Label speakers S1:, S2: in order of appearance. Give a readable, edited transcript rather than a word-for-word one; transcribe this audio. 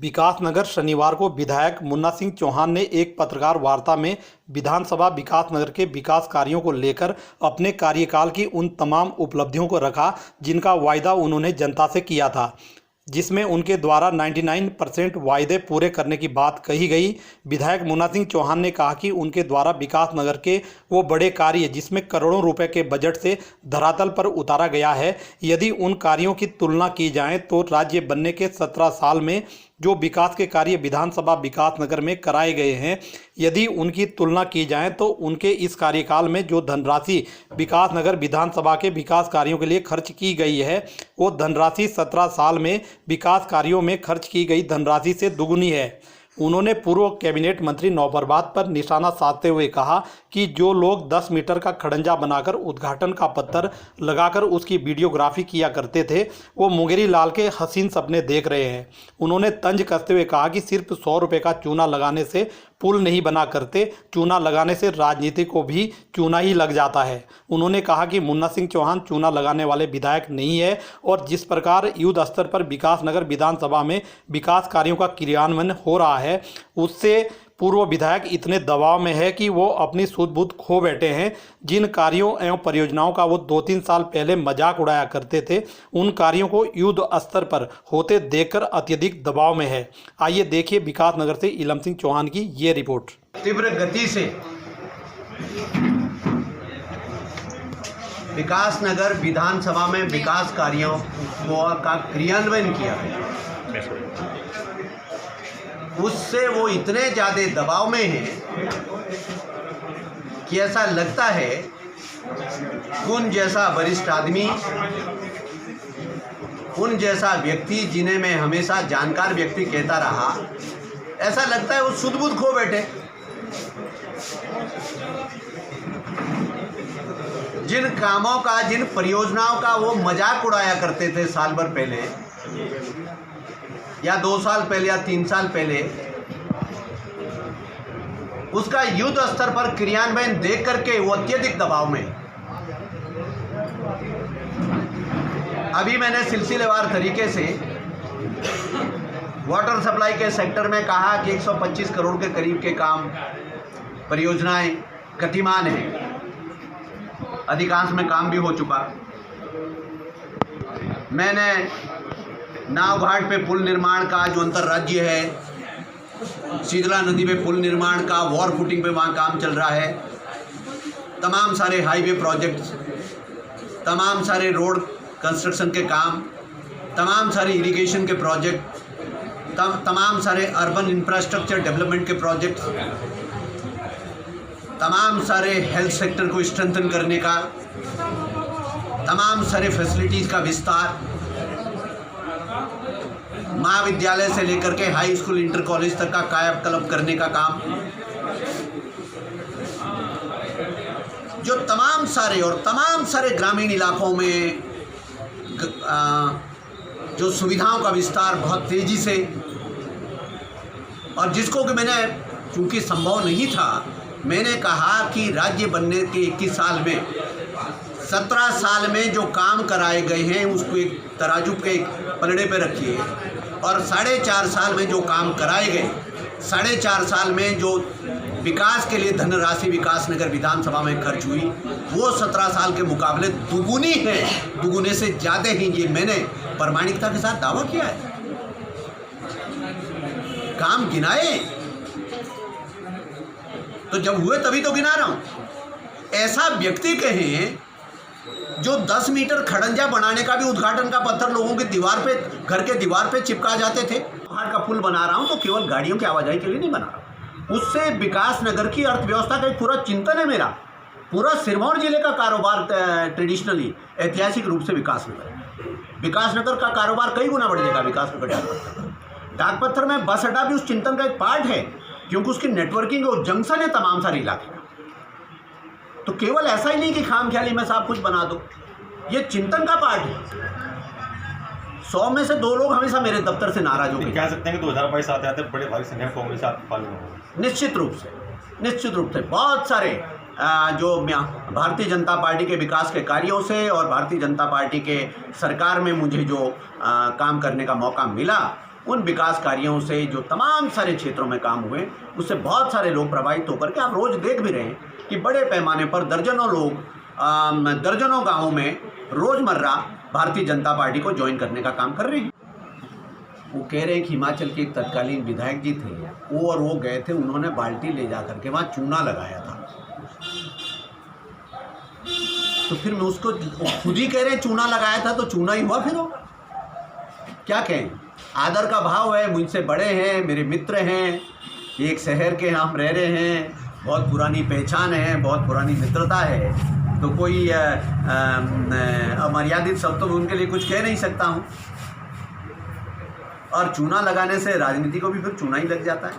S1: विकासनगर शनिवार को विधायक मुन्ना सिंह चौहान ने एक पत्रकार वार्ता में विधानसभा विकासनगर के विकास कार्यों को लेकर अपने कार्यकाल की उन तमाम उपलब्धियों को रखा जिनका वायदा उन्होंने जनता से किया था, जिसमें उनके द्वारा 99% वायदे पूरे करने की बात कही गई। विधायक मुन्ना सिंह चौहान ने कहा कि उनके द्वारा विकासनगर के वो बड़े कार्य जिसमें करोड़ों रुपए के बजट से धरातल पर उतारा गया है, यदि उन कार्यों की तुलना की जाए तो राज्य बनने के 17 साल में जो विकास के कार्य विधानसभा विकासनगर में कराए गए हैं, यदि उनकी तुलना की जाए तो उनके इस कार्यकाल में जो धनराशि विकासनगर विधानसभा के विकास कार्यों के लिए खर्च की गई है, वो धनराशि 17 साल में विकास कार्यों में खर्च की गई धनराशि से दुगुनी है। उन्होंने पूर्व कैबिनेट मंत्री नौबरबात पर निशाना साधते हुए कहा कि जो लोग 10 मीटर का खड़ंजा बनाकर उद्घाटन का पत्थर लगाकर उसकी वीडियोग्राफी किया करते थे, वो मुंगेरी लाल के हसीन सपने देख रहे हैं। उन्होंने तंज कसते हुए कहा कि सिर्फ 100 रुपये का चूना लगाने से पुल नहीं बना करते, चूना लगाने से राजनीति को भी चूना ही लग जाता है। उन्होंने कहा कि मुन्ना सिंह चौहान चूना लगाने वाले विधायक नहीं है और जिस प्रकार युद्ध स्तर पर विकासनगर विधानसभा में विकास कार्यों का क्रियान्वयन हो रहा है, उससे पूर्व विधायक इतने दबाव में है कि वो अपनी सूझबूझ खो बैठे हैं। जिन कार्यों एवं परियोजनाओं का वो 2-3 साल पहले मजाक उड़ाया करते थे, उन कार्यों को युद्ध स्तर पर होते देखकर अत्यधिक दबाव में है। आइए देखिए विकासनगर से इलम सिंह चौहान की ये रिपोर्ट।
S2: तीव्र गति से विकासनगर विधानसभा में विकास कार्यों का क्रियान्वयन किया गया, उससे वो इतने ज़्यादा दबाव में हैं कि ऐसा लगता है उन जैसा वरिष्ठ आदमी, उन जैसा व्यक्ति जिन्हें मैं हमेशा जानकार व्यक्ति कहता रहा, ऐसा लगता है वो सूझबूझ खो बैठे। जिन कामों का, जिन परियोजनाओं का वो मजाक उड़ाया करते थे साल भर पहले या 2 साल पहले या 3 साल पहले, उसका युद्ध स्तर पर क्रियान्वयन देख करके वो अत्यधिक दबाव में। अभी मैंने सिलसिलेवार तरीके से वाटर सप्लाई के सेक्टर में कहा कि 125 करोड़ के करीब के काम, परियोजनाएं गतिमान हैं, अधिकांश में काम भी हो चुका। मैंने नाव घाट पे पुल निर्माण का जो अंतर्राज्य है, शीतला नदी पे पुल निर्माण का वॉर फुटिंग पे वहाँ काम चल रहा है, तमाम सारे हाईवे प्रोजेक्ट्स, तमाम सारे रोड कंस्ट्रक्शन के काम, तमाम सारे इरिगेशन के प्रोजेक्ट, तमाम सारे अर्बन इंफ्रास्ट्रक्चर डेवलपमेंट के प्रोजेक्ट्स, तमाम सारे हेल्थ सेक्टर को स्ट्रेंथन करने का, तमाम सारे फैसिलिटीज़ का विस्तार, महाविद्यालय से लेकर के हाई स्कूल, इंटर कॉलेज तक का कायाकल्प करने का काम, जो तमाम सारे ग्रामीण इलाकों में जो सुविधाओं का विस्तार बहुत तेज़ी से, और जिसको कि मैंने, चूँकि संभव नहीं था, मैंने कहा कि राज्य बनने के 21 साल में 17 साल में जो काम कराए गए हैं उसको एक तराजू के पलड़े पे रखिए, और 4.5 साल में जो काम कराए गए, 4.5 साल में जो विकास के लिए धनराशि विकासनगर विधानसभा में खर्च हुई, वो 17 साल के मुकाबले दुगुनी है, दुगुने से ज़्यादा ही। ये मैंने प्रामाणिकता के साथ दावा किया है। काम गिनाए तो जब हुए तभी तो गिना रहा हूँ। ऐसा व्यक्ति कहें जो 10 मीटर खड़ंजा बनाने का भी उद्घाटन का पत्थर लोगों की दीवार पे, घर के दीवार पे चिपका जाते थे, पहाड़ का पुल बना रहा हूँ तो केवल गाड़ियों की आवाजाही के लिए नहीं बना रहा, उससे विकासनगर की अर्थव्यवस्था का एक पूरा चिंतन है मेरा। पूरा सिरमौर जिले का कारोबार ट्रेडिशनली ऐतिहासिक रूप से विकासनगर का कारोबार कई गुना बढ़ जाएगा। विकासनगर डाक पत्थर में बस अड्डा भी उस चिंतन का एक पार्ट है, क्योंकि उसकी नेटवर्किंग और जंक्शन है तमाम सारे इलाके का। तो केवल ऐसा ही नहीं कि खामख्याली में साहब कुछ बना दो, ये चिंतन का पार्ट है। 100 में से 2 लोग हमेशा मेरे दफ्तर से नाराज हो गए।
S3: कह सकते हैं कि 2022 आते आते बड़े भारी संख्या में कांग्रेस आप पालन होगा।
S2: निश्चित रूप से बहुत सारे जो भारतीय जनता पार्टी के विकास के कार्यों से और भारतीय जनता पार्टी के सरकार में मुझे जो काम करने का मौका मिला, उन विकास कार्यों से जो तमाम सारे क्षेत्रों में काम हुए, उससे बहुत सारे लोग प्रभावित होकर के आप रोज़ देख भी रहे हैं कि बड़े पैमाने पर दर्जनों लोग दर्जनों गाँवों में रोज़मर्रा भारतीय जनता पार्टी को ज्वाइन करने का काम कर रहे हैं। वो कह रहे हैं कि हिमाचल के एक तत्कालीन विधायक जी थे, वो गए थे, उन्होंने बाल्टी ले जा करके वहाँ चूना लगाया था। तो फिर मैं उसको खुद ही कह रहे हैं चूना लगाया था तो चूना ही हुआ फिर वो। क्या कहें, आदर का भाव है, मुझसे बड़े हैं, मेरे मित्र हैं, एक शहर के हम रह रहे हैं, बहुत पुरानी पहचान है, बहुत पुरानी मित्रता है, तो कोई अमर्यादित शब्द तो उनके लिए कुछ कह नहीं सकता हूँ। और चूना लगाने से राजनीति को भी फिर चूना ही लग जाता है।